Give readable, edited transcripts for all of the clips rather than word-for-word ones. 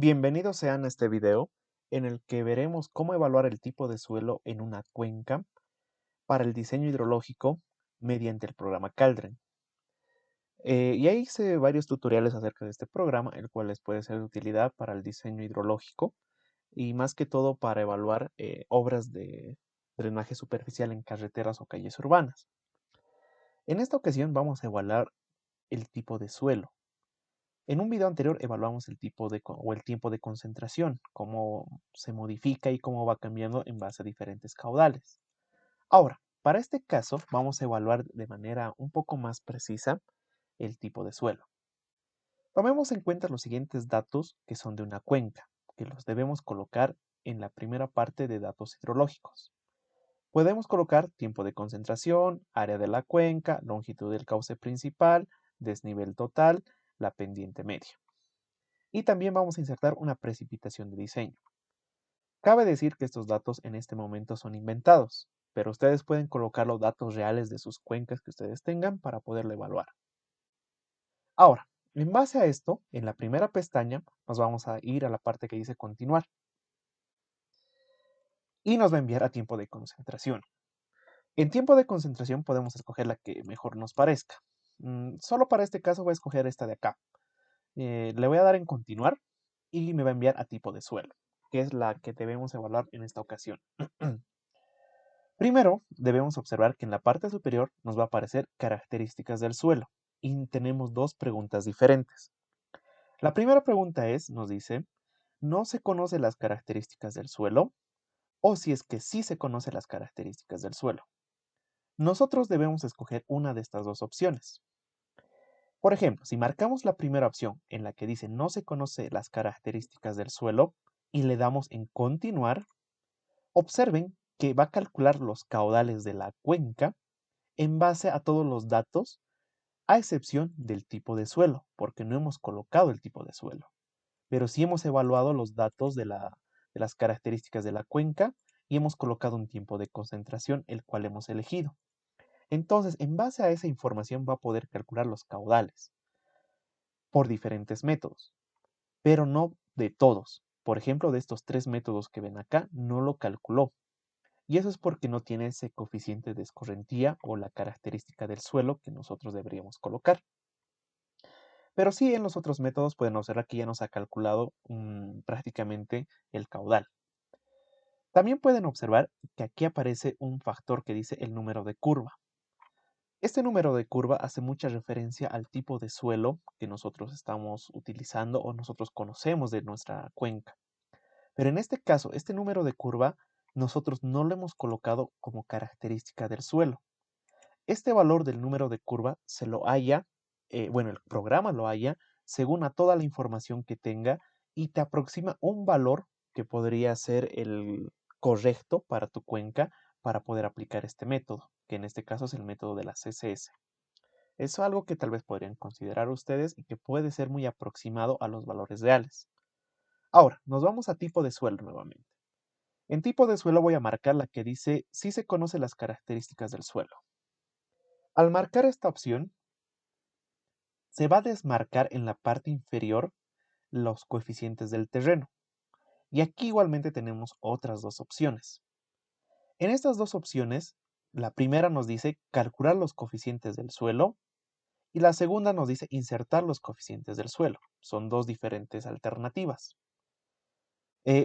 Bienvenidos sean a este video en el que veremos cómo evaluar el tipo de suelo en una cuenca para el diseño hidrológico mediante el programa Caldren. Ya hice varios tutoriales acerca de este programa, el cual les puede ser de utilidad para el diseño hidrológico y más que todo para evaluar obras de drenaje superficial en carreteras o calles urbanas. En esta ocasión vamos a evaluar el tipo de suelo. En un video anterior evaluamos el tipo o el tiempo de concentración, cómo se modifica y cómo va cambiando en base a diferentes caudales. Ahora, para este caso vamos a evaluar de manera un poco más precisa el tipo de suelo. Tomemos en cuenta los siguientes datos que son de una cuenca, que los debemos colocar en la primera parte de datos hidrológicos. Podemos colocar tiempo de concentración, área de la cuenca, longitud del cauce principal, desnivel total, la pendiente media. Y también vamos a insertar una precipitación de diseño. Cabe decir que estos datos en este momento son inventados, pero ustedes pueden colocar los datos reales de sus cuencas que ustedes tengan para poderlo evaluar. Ahora, en base a esto, en la primera pestaña nos vamos a ir a la parte que dice continuar y nos va a enviar a tiempo de concentración. En tiempo de concentración podemos escoger la que mejor nos parezca. Solo para este caso voy a escoger esta de acá. Le voy a dar en continuar y me va a enviar a tipo de suelo, que es la que debemos evaluar en esta ocasión. Primero, debemos observar que en la parte superior nos va a aparecer características del suelo y tenemos dos preguntas diferentes. La primera pregunta nos dice, ¿no se conocen las características del suelo? O si es que sí se conocen las características del suelo. Nosotros debemos escoger una de estas dos opciones. Por ejemplo, si marcamos la primera opción en la que dice no se conocen las características del suelo y le damos en continuar, observen que va a calcular los caudales de la cuenca en base a todos los datos, a excepción del tipo de suelo, porque no hemos colocado el tipo de suelo. Pero sí hemos evaluado los datos de las características de la cuenca y hemos colocado un tiempo de concentración, el cual hemos elegido. Entonces, en base a esa información va a poder calcular los caudales por diferentes métodos, pero no de todos. Por ejemplo, de estos tres métodos que ven acá, no lo calculó. Y eso es porque no tiene ese coeficiente de escorrentía o la característica del suelo que nosotros deberíamos colocar. Pero sí en los otros métodos pueden observar que ya nos ha calculado prácticamente el caudal. También pueden observar que aquí aparece un factor que dice el número de curva. Este número de curva hace mucha referencia al tipo de suelo que nosotros estamos utilizando o nosotros conocemos de nuestra cuenca. Pero en este caso, este número de curva nosotros no lo hemos colocado como característica del suelo. Este valor del número de curva se lo halla, bueno, el programa lo halla según a toda la información que tenga y te aproxima un valor que podría ser el correcto para tu cuenca para poder aplicar este método, que en este caso es el método de la CSS. Es algo que tal vez podrían considerar ustedes y que puede ser muy aproximado a los valores reales. Ahora, nos vamos a tipo de suelo nuevamente. En tipo de suelo voy a marcar la que dice si se conocen las características del suelo. Al marcar esta opción, se va a desmarcar en la parte inferior los coeficientes del terreno. Y aquí igualmente tenemos otras dos opciones. En estas dos opciones, la primera nos dice calcular los coeficientes del suelo y la segunda nos dice insertar los coeficientes del suelo. Son dos diferentes alternativas.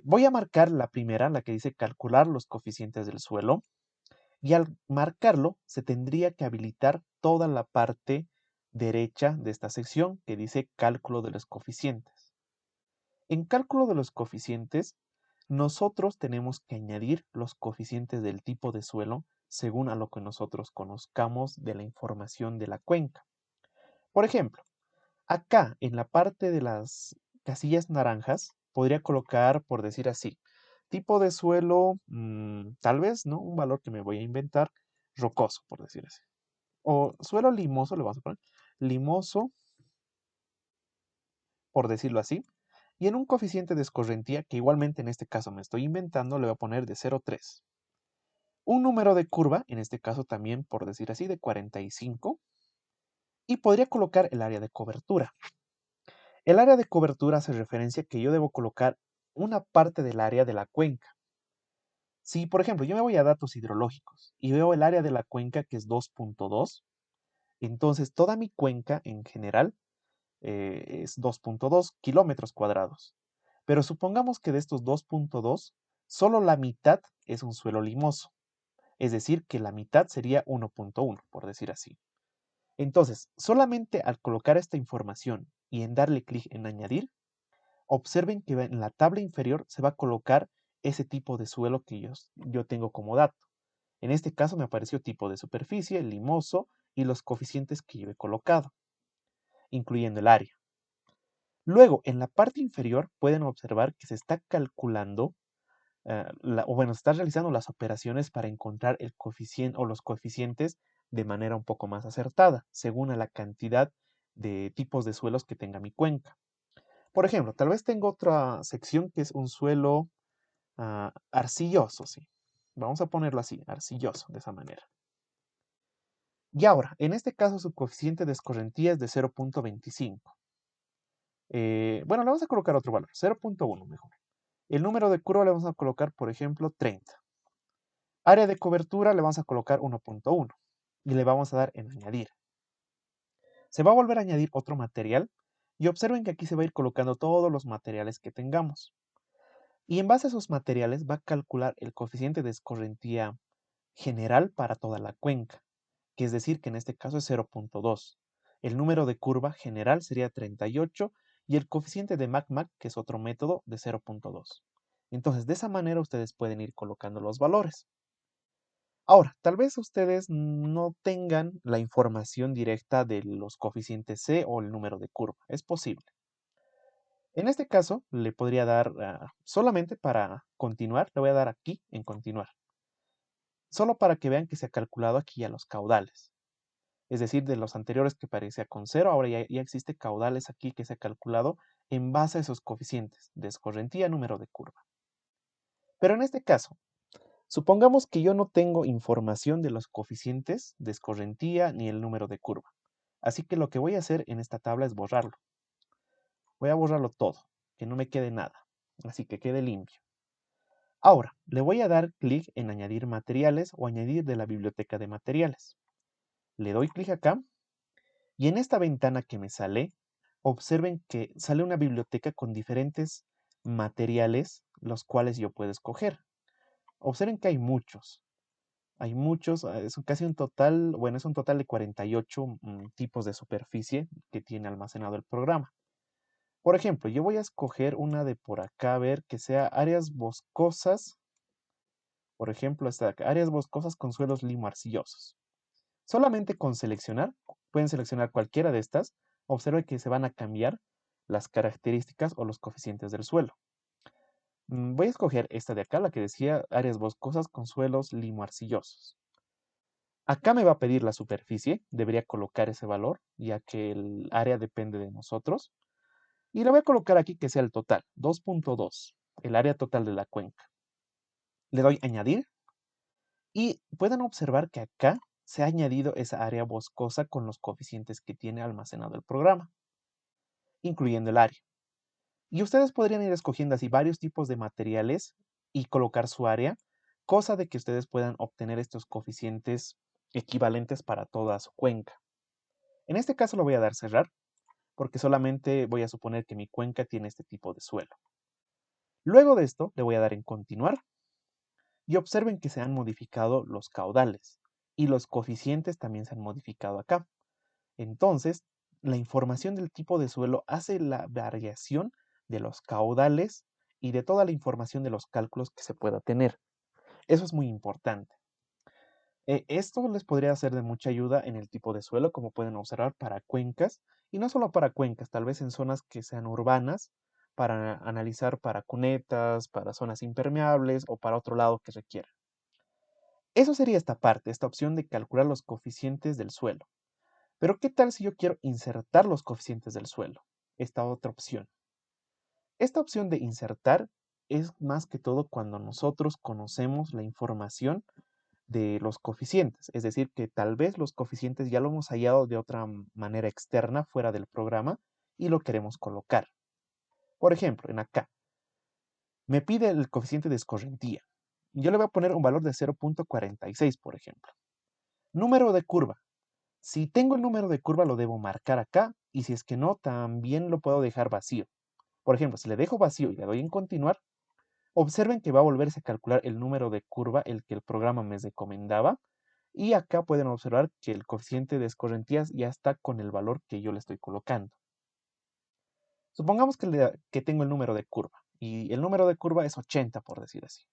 Voy a marcar la primera, la que dice calcular los coeficientes del suelo, y al marcarlo se tendría que habilitar toda la parte derecha de esta sección que dice cálculo de los coeficientes. En cálculo de los coeficientes, nosotros tenemos que añadir los coeficientes del tipo de suelo según a lo que nosotros conozcamos de la información de la cuenca. Por ejemplo, acá en la parte de las casillas naranjas, podría colocar, por decir así, tipo de suelo, tal vez, ¿no? Un valor que me voy a inventar, rocoso, por decir así. O suelo limoso, le vamos a poner, limoso, por decirlo así. Y en un coeficiente de escorrentía, que igualmente en este caso me estoy inventando, le voy a poner de 0,3. Un número de curva, en este caso también, por decir así, de 45. Y podría colocar el área de cobertura. El área de cobertura hace referencia a que yo debo colocar una parte del área de la cuenca. Si, por ejemplo, yo me voy a datos hidrológicos y veo el área de la cuenca que es 2.2, entonces toda mi cuenca en general es 2.2 kilómetros cuadrados. Pero supongamos que de estos 2.2, solo la mitad es un suelo limoso. Es decir, que la mitad sería 1.1, por decir así. Entonces, solamente al colocar esta información y en darle clic en añadir, observen que en la tabla inferior se va a colocar ese tipo de suelo que yo tengo como dato. En este caso me apareció tipo de superficie, limoso y los coeficientes que yo he colocado, incluyendo el área. Luego, en la parte inferior pueden observar que se está calculando, o bueno, se está realizando las operaciones para encontrar el coeficiente o los coeficientes de manera un poco más acertada, según a la cantidad de tipos de suelos que tenga mi cuenca. Por ejemplo, tal vez tengo otra sección que es un suelo arcilloso, sí. Vamos a ponerlo así, arcilloso, de esa manera. Y ahora, en este caso su coeficiente de escorrentía es de 0.25. Bueno, le vamos a colocar otro valor, 0.1 mejor. El número de curva le vamos a colocar, por ejemplo, 30. Área de cobertura le vamos a colocar 1.1 y le vamos a dar en añadir. Se va a volver a añadir otro material y observen que aquí se va a ir colocando todos los materiales que tengamos. Y en base a esos materiales va a calcular el coeficiente de escorrentía general para toda la cuenca, que es decir que en este caso es 0.2. El número de curva general sería 38 y el coeficiente de MACMAC, que es otro método, de 0.2. Entonces, de esa manera ustedes pueden ir colocando los valores. Ahora, tal vez ustedes no tengan la información directa de los coeficientes C o el número de curva. Es posible. En este caso, le podría dar, solamente para continuar, le voy a dar aquí en continuar. Solo para que vean que se ha calculado aquí ya los caudales. Es decir, de los anteriores que parecía con 0, ahora ya existe caudales aquí que se ha calculado en base a esos coeficientes de escorrentía, número de curva. Pero en este caso, supongamos que yo no tengo información de los coeficientes de escorrentía ni el número de curva. Así que lo que voy a hacer en esta tabla es borrarlo. Voy a borrarlo todo, que no me quede nada. Así que quede limpio. Ahora, le voy a dar clic en añadir materiales o añadir de la biblioteca de materiales. Le doy clic acá y en esta ventana que me sale, observen que sale una biblioteca con diferentes materiales, los cuales yo puedo escoger. Observen que hay muchos. Hay muchos, es casi un total, bueno, es un total de 48 tipos de superficie que tiene almacenado el programa. Por ejemplo, yo voy a escoger una de por acá, a ver, que sea áreas boscosas. Por ejemplo, esta de acá, áreas boscosas con suelos limo-arcillosos. Solamente con seleccionar, pueden seleccionar cualquiera de estas, observe que se van a cambiar las características o los coeficientes del suelo. Voy a escoger esta de acá, la que decía áreas boscosas con suelos limo-arcillosos. Acá me va a pedir la superficie, debería colocar ese valor, ya que el área depende de nosotros. Y le voy a colocar aquí que sea el total, 2.2, el área total de la cuenca. Le doy añadir y pueden observar que acá se ha añadido esa área boscosa con los coeficientes que tiene almacenado el programa, incluyendo el área. Y ustedes podrían ir escogiendo así varios tipos de materiales y colocar su área, cosa de que ustedes puedan obtener estos coeficientes equivalentes para toda su cuenca. En este caso lo voy a dar cerrar, porque solamente voy a suponer que mi cuenca tiene este tipo de suelo. Luego de esto, le voy a dar en continuar y observen que se han modificado los caudales y los coeficientes también se han modificado acá. Entonces, la información del tipo de suelo hace la variación de los caudales y de toda la información de los cálculos que se pueda tener. Eso es muy importante. Esto les podría ser de mucha ayuda en el tipo de suelo, como pueden observar, para cuencas, y no solo para cuencas, tal vez en zonas que sean urbanas, para analizar para cunetas, para zonas impermeables o para otro lado que requiera. Eso sería esta parte, esta opción de calcular los coeficientes del suelo. Pero ¿qué tal si yo quiero insertar los coeficientes del suelo? Esta otra opción. Esta opción de insertar es más que todo cuando nosotros conocemos la información de los coeficientes, es decir, que tal vez los coeficientes ya lo hemos hallado de otra manera externa fuera del programa y lo queremos colocar. Por ejemplo, en acá, me pide el coeficiente de escorrentía. Yo le voy a poner un valor de 0.46, por ejemplo. Número de curva. Si tengo el número de curva, lo debo marcar acá, y si es que no, también lo puedo dejar vacío. Por ejemplo, si le dejo vacío y le doy en continuar, observen que va a volverse a calcular el número de curva, el que el programa me recomendaba, y acá pueden observar que el coeficiente de escorrentías ya está con el valor que yo le estoy colocando. Supongamos que tengo el número de curva, y el número de curva es 80, por decir así.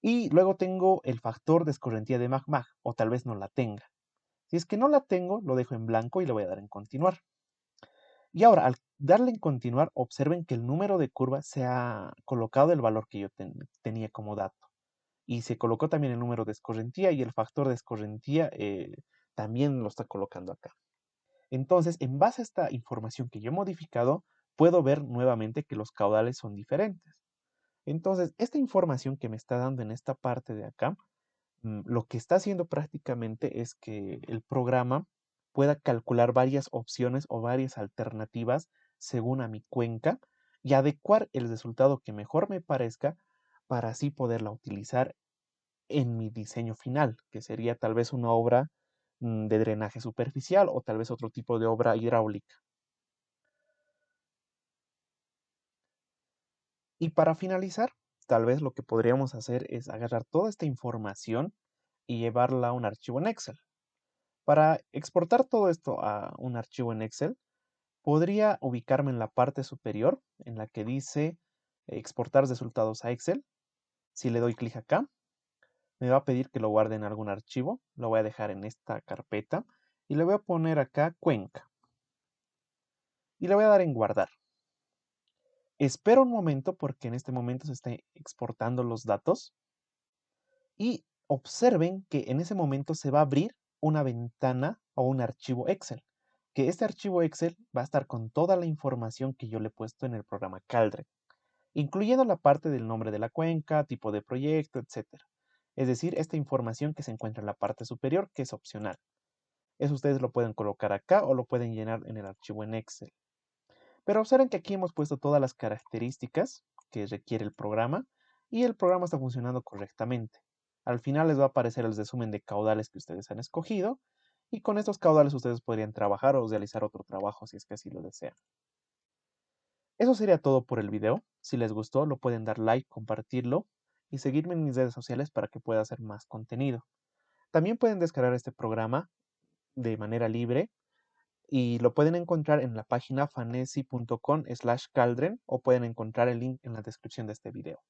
Y luego tengo el factor de escorrentía de mag-mag, o tal vez no la tenga. Si es que no la tengo, lo dejo en blanco y le voy a dar en continuar. Y ahora, al darle en continuar, observen que el número de curva se ha colocado el valor que yo tenía como dato. Y se colocó también el número de escorrentía y el factor de escorrentía también lo está colocando acá. Entonces, en base a esta información que yo he modificado, puedo ver nuevamente que los caudales son diferentes. Entonces, esta información que me está dando en esta parte de acá, lo que está haciendo prácticamente es que el programa pueda calcular varias opciones o varias alternativas según a mi cuenca y adecuar el resultado que mejor me parezca para así poderla utilizar en mi diseño final, que sería tal vez una obra de drenaje superficial o tal vez otro tipo de obra hidráulica. Y para finalizar, tal vez lo que podríamos hacer es agarrar toda esta información y llevarla a un archivo en Excel. Para exportar todo esto a un archivo en Excel, podría ubicarme en la parte superior en la que dice exportar resultados a Excel. Si le doy clic acá, me va a pedir que lo guarde en algún archivo. Lo voy a dejar en esta carpeta y le voy a poner acá Cuenca. Y le voy a dar en guardar. Espero un momento porque en este momento se están exportando los datos. Y observen que en ese momento se va a abrir una ventana o un archivo Excel. Que este archivo Excel va a estar con toda la información que yo le he puesto en el programa Caldre, incluyendo la parte del nombre de la cuenca, tipo de proyecto, etc. Es decir, esta información que se encuentra en la parte superior, que es opcional. Eso ustedes lo pueden colocar acá o lo pueden llenar en el archivo en Excel. Pero observen que aquí hemos puesto todas las características que requiere el programa y el programa está funcionando correctamente. Al final les va a aparecer el resumen de caudales que ustedes han escogido y con estos caudales ustedes podrían trabajar o realizar otro trabajo si es que así lo desean. Eso sería todo por el video. Si les gustó, lo pueden dar like, compartirlo y seguirme en mis redes sociales para que pueda hacer más contenido. También pueden descargar este programa de manera libre y lo pueden encontrar en la página fanesi.com/caldren o pueden encontrar el link en la descripción de este video.